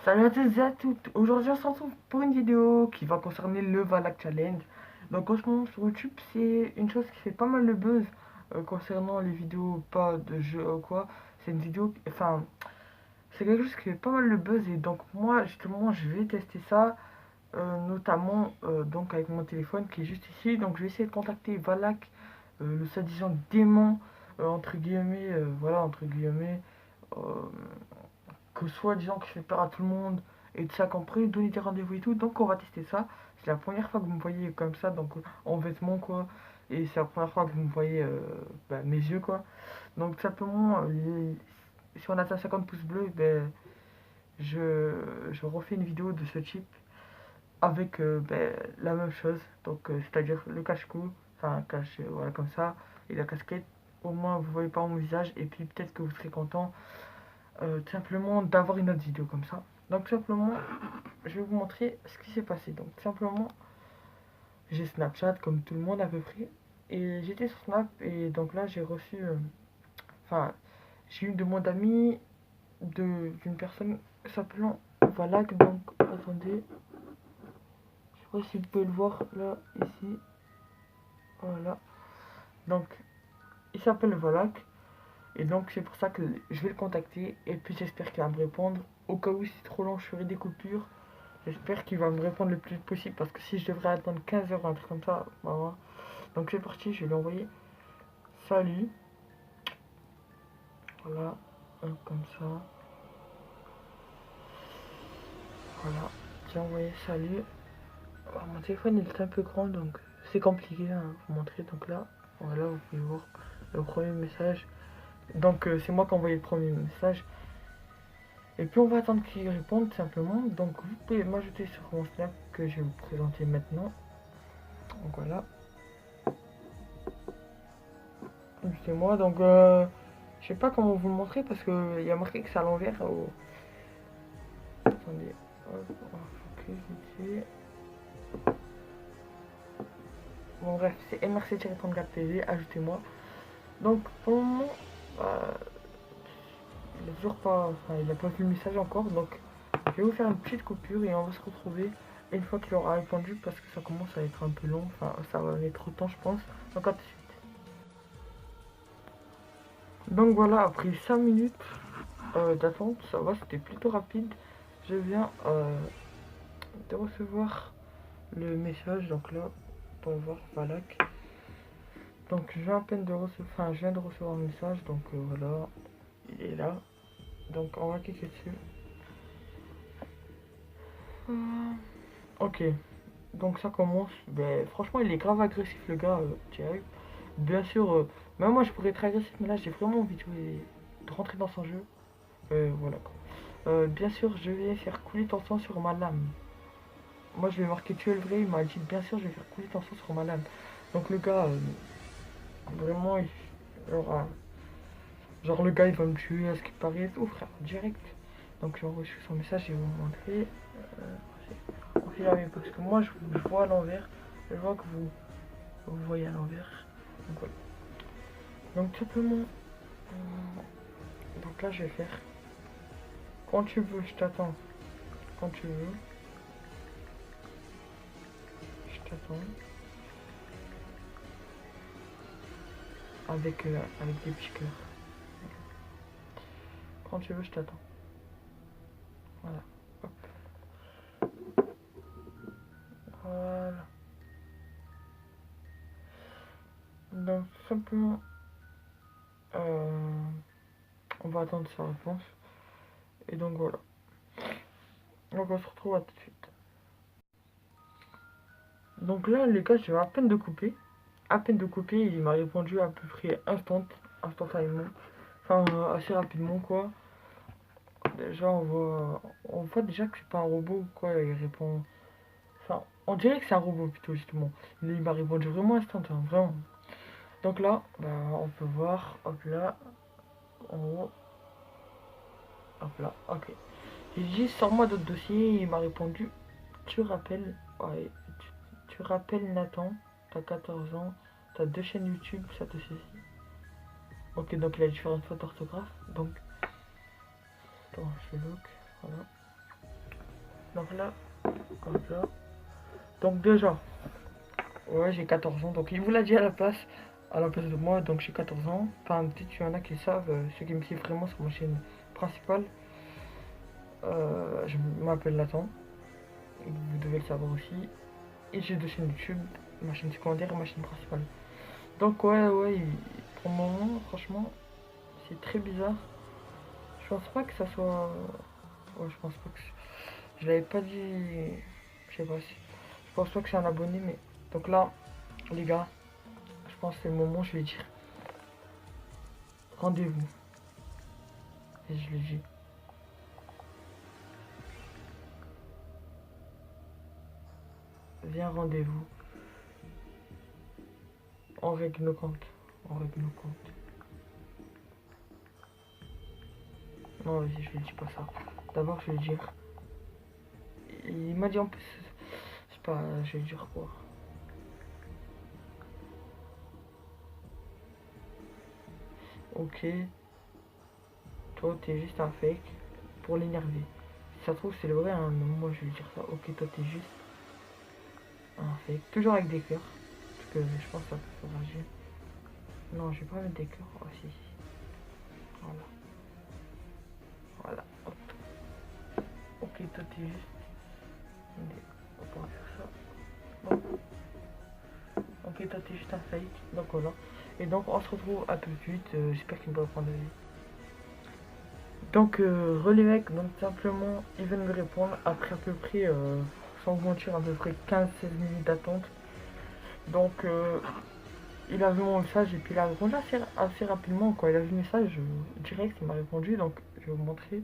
Salut à tous et à toutes. Aujourd'hui, on se retrouve pour une vidéo qui va concerner le Valak Challenge. Donc, en ce moment, sur YouTube, c'est une chose qui fait pas mal de buzz concernant les vidéos, pas de jeux ou quoi. C'est une vidéo, enfin, c'est quelque chose qui fait pas mal de buzz. Et donc, moi, justement, je vais tester ça, notamment donc avec mon téléphone qui est juste ici. Donc, je vais essayer de contacter Valak, le soi-disant démon, entre guillemets, voilà, entre guillemets. euh, que soi-disant que je fais peur à tout le monde et de ça compris, donner des rendez-vous et tout. Donc on va tester ça. C'est la première fois que vous me voyez comme ça, donc en vêtements quoi. Et c'est la première fois que vous me voyez mes yeux quoi. Donc tout simplement, si on atteint 50 pouces bleus, je refais une vidéo de ce type avec la même chose. Donc c'est-à-dire le cache-cou, enfin cache, voilà comme ça, et la casquette. Au moins vous voyez pas mon visage et puis peut-être que vous serez content tout simplement d'avoir une autre vidéo comme ça. Donc tout simplement, je vais vous montrer ce qui s'est passé. Donc tout simplement, j'ai Snapchat comme tout le monde à peu près. Et j'étais sur Snap et donc là j'ai reçu, enfin j'ai eu une demande d'amis d'une personne s'appelant Valak. Donc attendez, je sais pas si vous pouvez le voir là, ici. Voilà. Donc il s'appelle Valak. Et donc c'est pour ça que je vais le contacter. Et puis j'espère qu'il va me répondre. Au cas où c'est trop long, je ferai des coupures. J'espère qu'il va me répondre le plus vite possible parce que si je devrais attendre 15 heures, un truc comme ça, voilà. Donc c'est parti, je vais lui envoyer salut. Voilà, comme ça. Voilà, j'ai envoyé salut. Alors, mon téléphone il est un peu grand donc c'est compliqué à vous montrer. Donc là, voilà, vous pouvez voir le premier message. Donc c'est moi qui ai envoyé le premier message. Et puis on va attendre qu'il réponde simplement. Donc vous pouvez m'ajouter sur mon Snap que je vais vous présenter maintenant. Donc voilà, c'est moi. Donc je sais pas comment vous le montrer parce qu'il y a marqué que c'est à l'envers. Attendez, hop, on va focus vite fait. Bon bref, c'est mrc-34tv, ajoutez-moi. Donc pour le moment, euh, il a toujours pas, enfin il a pas vu le message encore. Donc je vais vous faire une petite coupure et on va se retrouver une fois qu'il aura répondu parce que ça commence à être un peu long. Enfin ça va mettre autant je pense. Donc à tout de suite. Donc voilà, après 5 minutes d'attente, ça va, c'était plutôt rapide. Je viens de recevoir le message, donc là, pour voir Valak. Donc je viens à peine de recevoir, enfin je viens de recevoir un message, donc voilà, il est là. Donc on va cliquer dessus. Ok, donc ça commence. Ben, franchement, il est grave agressif le gars, direct. Bien sûr, même moi je pourrais être agressif, mais là j'ai vraiment envie de rentrer dans son jeu. Voilà. Bien sûr, je vais faire couler ton sang sur ma lame. Moi je vais marquer tuer le vrai, il m'a dit bien sûr je vais faire couler ton sang sur ma lame. Donc le gars, vraiment, genre, genre le gars il va me tuer à ce qui paraît et tout frère, direct. Donc j'ai reçu son message, je vais vous montrer. On fait la même parce que moi je vois à l'envers, je vois que vous voyez à l'envers. Donc voilà. Donc tout simplement, donc là je vais faire quand tu veux, je t'attends. Quand tu veux, je t'attends. Avec des petits cœurs. Quand tu veux, je t'attends. Voilà. Hop. Voilà. Donc tout simplement, on va attendre sa réponse. Et donc voilà. Donc on se retrouve à tout de suite. Donc là, les gars, j'ai à peine de couper. À peine de couper, il m'a répondu à peu près instantanément. Enfin, assez rapidement, quoi. Déjà, on voit déjà que c'est pas un robot, quoi. Il répond. Enfin, on dirait que c'est un robot, plutôt, justement. Il m'a répondu vraiment instantanément, vraiment. Donc là, bah, on peut voir, hop là, en haut, hop là, ok. J'ai dit, sors-moi d'autres dossiers, il m'a répondu, tu rappelles, ouais, tu rappelles Nathan, t'as 14 ans, t'as 2 chaînes YouTube, ça te suffit. Ok, donc il a différentes fautes d'orthographe, donc, attends, je look, voilà. Donc là, comme ça. Donc déjà, ouais, j'ai 14 ans. Donc il vous l'a dit à la place de moi. Donc j'ai 14 ans. Enfin, peut-être qu'il y en a qui savent, ceux qui me suivent vraiment sur ma chaîne principale. Je m'appelle Nathan. Vous devez le savoir aussi. Et j'ai deux chaînes YouTube, ma chaîne secondaire et ma chaîne principale. Donc ouais, pour le moment, franchement, c'est très bizarre. Je pense pas que ça soit... Ouais, je pense pas que... Je l'avais pas dit... Je sais pas si... Je pense pas que c'est un abonné, mais... Donc là, les gars, je pense que c'est le moment où je vais dire rendez-vous. Et je le dis. Viens rendez-vous. On règle nos comptes. On règle nos comptes. Non, vas-y, je lui dis pas ça. D'abord, je vais dire... Il m'a dit en plus... Je sais pas, je vais dire quoi. Ok, toi t'es juste un fake pour l'énerver. Si ça se trouve c'est le vrai, hein, mais moi je vais dire ça. Ok, toi t'es juste un fake. Toujours avec des cœurs. Parce que je pense que ça peut faire agir. Non, je vais pas mettre des cœurs. Oh si, si. Voilà. Voilà. Hop. Ok, toi t'es juste. Attendez, on va pas faire ça. Bon. Ok, toi t'es juste un fake. Donc voilà. Et donc on se retrouve à tout de suite. J'espère qu'il me va prendre. Donc, relais mec, donc simplement, il vient de me répondre après à peu près, sans vous mentir, à peu près 15-16 minutes d'attente. Donc, il a vu mon message et puis il a répondu assez rapidement. Quoi. Il a vu le message direct, il m'a répondu, donc je vais vous montrer.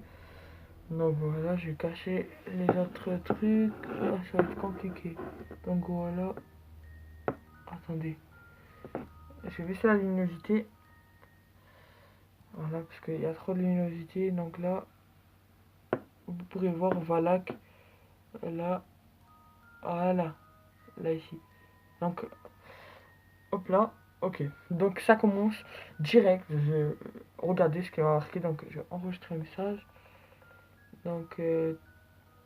Donc voilà, je vais cacher les autres trucs. Ah, ça va être compliqué. Donc voilà, attendez, je vais baisser la luminosité. Voilà, parce qu'il y a trop de luminosité. Donc là, vous pourrez voir Valak, là, voilà. Là ici. Donc, hop là, ok. Donc ça commence direct. Regardez ce qu'il m'a marqué. Donc je vais enregistrer un message. Donc il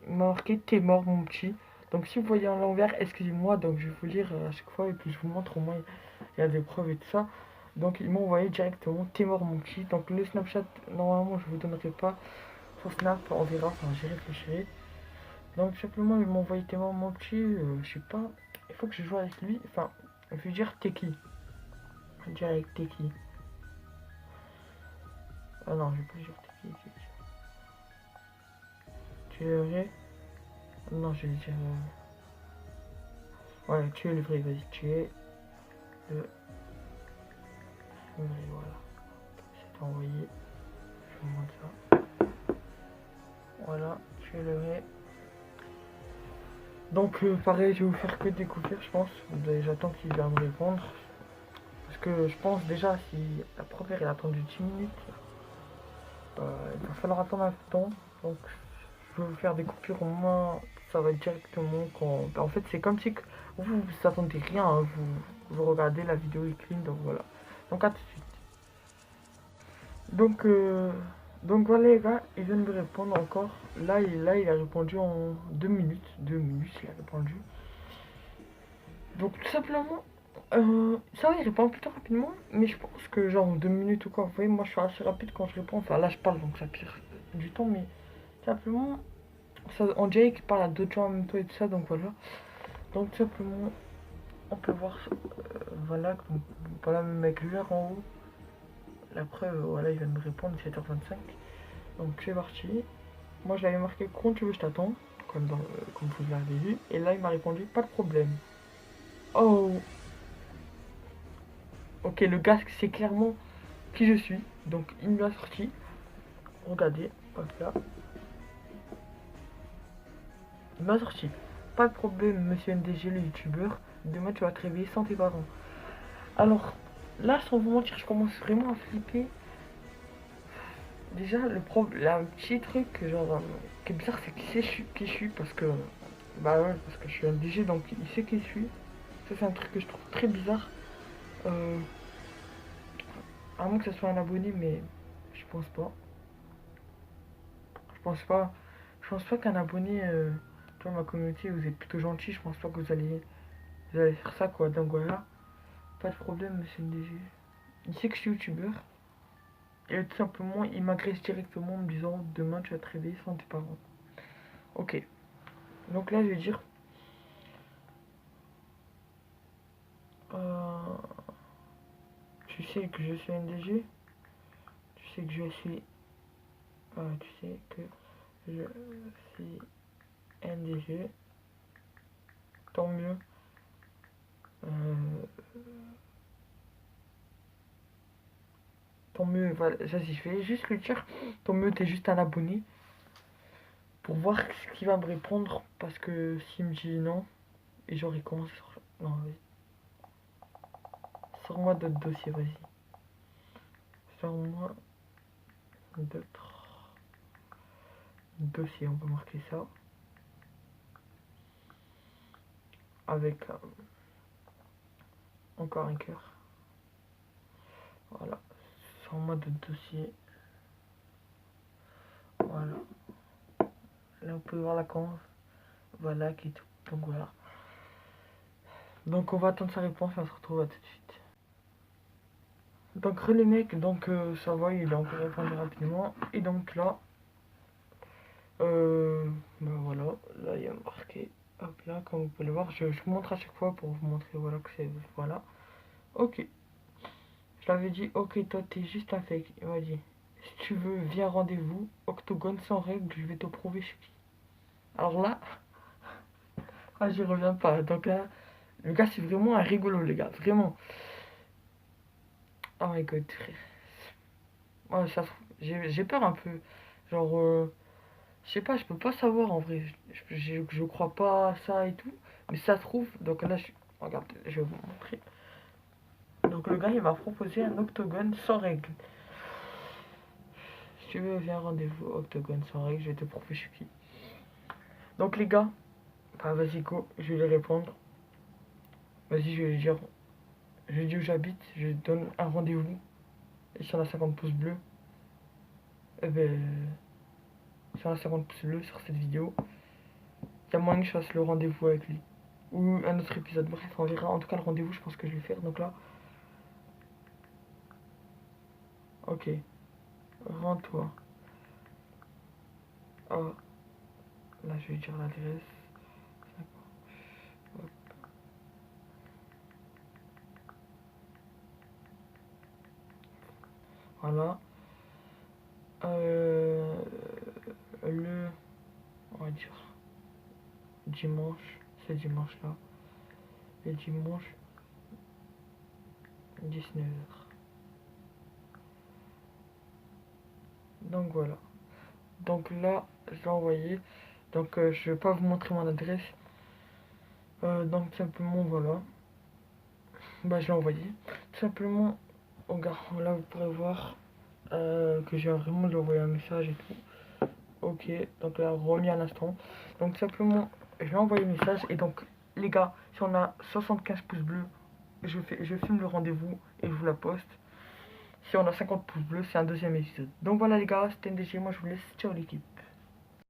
m'a marqué t'es mort mon petit. Donc si vous voyez en l'envers, excusez-moi. Donc je vais vous lire à chaque fois et puis je vous montre au moins il y a des preuves et tout ça. Donc il m'a envoyé directement t'es mort mon petit. Donc le Snapchat, normalement je vous donnerai pas son Snap, on verra, enfin j'y réfléchirai. Donc simplement il m'a envoyé t'es mort mon petit, je sais pas. Il faut que je joue avec lui. Enfin, je vais dire t'es qui. Direct, t'es qui? Ah non, je vais pas dire t'es qui. Tu es le vrai? Non, je vais dire... Ouais, tu es le vrai, vas-y. Tu es le vrai, voilà. C'est envoyé. Je vous montre ça. Voilà, tu es le vrai. Donc, pareil, je vais vous faire que découvrir, je pense. J'attends qu'il va me répondre. Parce que je pense déjà, si la première, elle a attendu 10 minutes, il va falloir attendre un peu de temps. Donc, je vais vous faire des coupures au moins. Ça va être directement quand. En fait, c'est comme si vous attendez rien, hein, vous regardez la vidéo est clean, donc voilà. Donc, à tout de suite. Donc, donc voilà, les gars, il vient de me répondre encore. Là, il a répondu en 2 minutes. 2 minutes, il a répondu. Donc, tout simplement, ça va, il répond plutôt rapidement. Mais je pense que, genre, en 2 minutes ou quoi, vous voyez, moi je suis assez rapide quand je réponds. Enfin, là, je parle, donc ça pire du temps, mais simplement. Ça, on dirait qu'il parle à d'autres gens en même temps et tout ça, donc voilà. Donc tout simplement, on peut voir, voilà, voilà même avec l'heure en haut. La preuve, voilà, il vient de me répondre, 7h25. Donc c'est parti. Moi je l'avais marqué quand tu veux, je t'attends, comme vous l'avez vu. Et là il m'a répondu, pas de problème. Oh, ok, le gars c'est clairement qui je suis. Donc il me l'a sorti. Regardez, hop là. Il m'a sorti. Pas de problème, monsieur NDG, le youtubeur. Demain tu vas te réveiller sans tes parents. Alors, là, sans vous mentir, je commence vraiment à flipper. Déjà, un petit truc, genre, qui est bizarre, c'est qu'il sait qui je suis, parce que, bah ouais, parce que je suis un DJ, donc il sait qui je suis. Ça, c'est un truc que je trouve très bizarre. Euh, à moins que ce soit un abonné, mais je pense pas. Je pense pas, je pense pas qu'un abonné, Toi, ma communauté, vous êtes plutôt gentil, je pense pas que vous allez faire ça, quoi. Donc voilà, pas de problème, monsieur NDG. Il sait que je suis youtubeur. Et tout simplement, il m'agresse directement en me disant demain tu vas te réveiller sans tes parents. Ok. Donc là, je vais dire. euh, tu sais que je suis NDG. Tu sais que je suis. Tu sais que je suis NDG. Tant mieux. Euh, tant mieux. Voilà, vas-y, je vais juste lui dire. Tant mieux, t'es juste un abonné. Pour voir ce qu'il va me répondre. Parce que s'il me dit non. Et genre, il commence. Non, vas-y. Sors-moi d'autres dossiers, vas-y. Sors-moi d'autres dossiers. On va marquer ça. Avec encore un cœur. Voilà. Sors-moi d'autres dossiers. Voilà. Là, vous pouvez voir la conf. Voilà, qui est tout. Donc voilà. Donc on va attendre sa réponse et on se retrouve à tout de suite. Donc les mecs, donc ça va, il a encore répondu rapidement. Et donc là, ben voilà, là il y a marqué, hop là, comme vous pouvez le voir, je vous montre à chaque fois pour vous montrer, voilà, que c'est, voilà. Ok, je l'avais dit, ok, toi t'es juste un fake. Il m'a dit, si tu veux, viens rendez-vous, octogone sans règle, je vais te prouver je suis qui. Alors là, ah, j'y reviens pas. Donc là, le gars c'est vraiment un rigolo, les gars, vraiment. Oh my god, frère. Ouais, ça, j'ai peur un peu. Genre, je sais pas, je peux pas savoir en vrai. Je crois pas à ça et tout. Mais ça se trouve, donc là, regarde, je vais vous montrer. Donc le gars, il m'a proposé un octogone sans règle. Si tu veux, viens rendez-vous, octogone sans règle, je vais te prouver je suis qui. Donc les gars, bah vas-y go, je vais lui répondre. Vas-y, je vais lui dire, je lui dis où j'habite, je lui donne un rendez-vous. Et si on a 50 pouces bleus, eh ben, si on a 50 pouces bleus sur cette vidéo, il y a moyen que je fasse le rendez-vous avec lui. Ou un autre épisode, bref, on verra. En tout cas, le rendez-vous, je pense que je vais faire. Donc là, ok, rends-toi. Ah, là, je vais dire l'adresse. Voilà. Euh, on va dire dimanche, c'est dimanche là. Le dimanche, 19h. Donc voilà. Donc là, je l'ai envoyé. Donc je vais pas vous montrer mon adresse. Donc simplement voilà. Bah je l'ai envoyé. Tout simplement, regarde, là vous pourrez voir que j'ai vraiment lui envoyer un message et tout. Ok, donc là remis à l'instant. Donc simplement, je vais envoyer un message et donc les gars, si on a 75 pouces bleus, je filme le rendez-vous et je vous la poste. Si on a 50 pouces bleus, c'est un deuxième épisode. Donc voilà les gars, c'était NDG, moi je vous laisse, ciao l'équipe.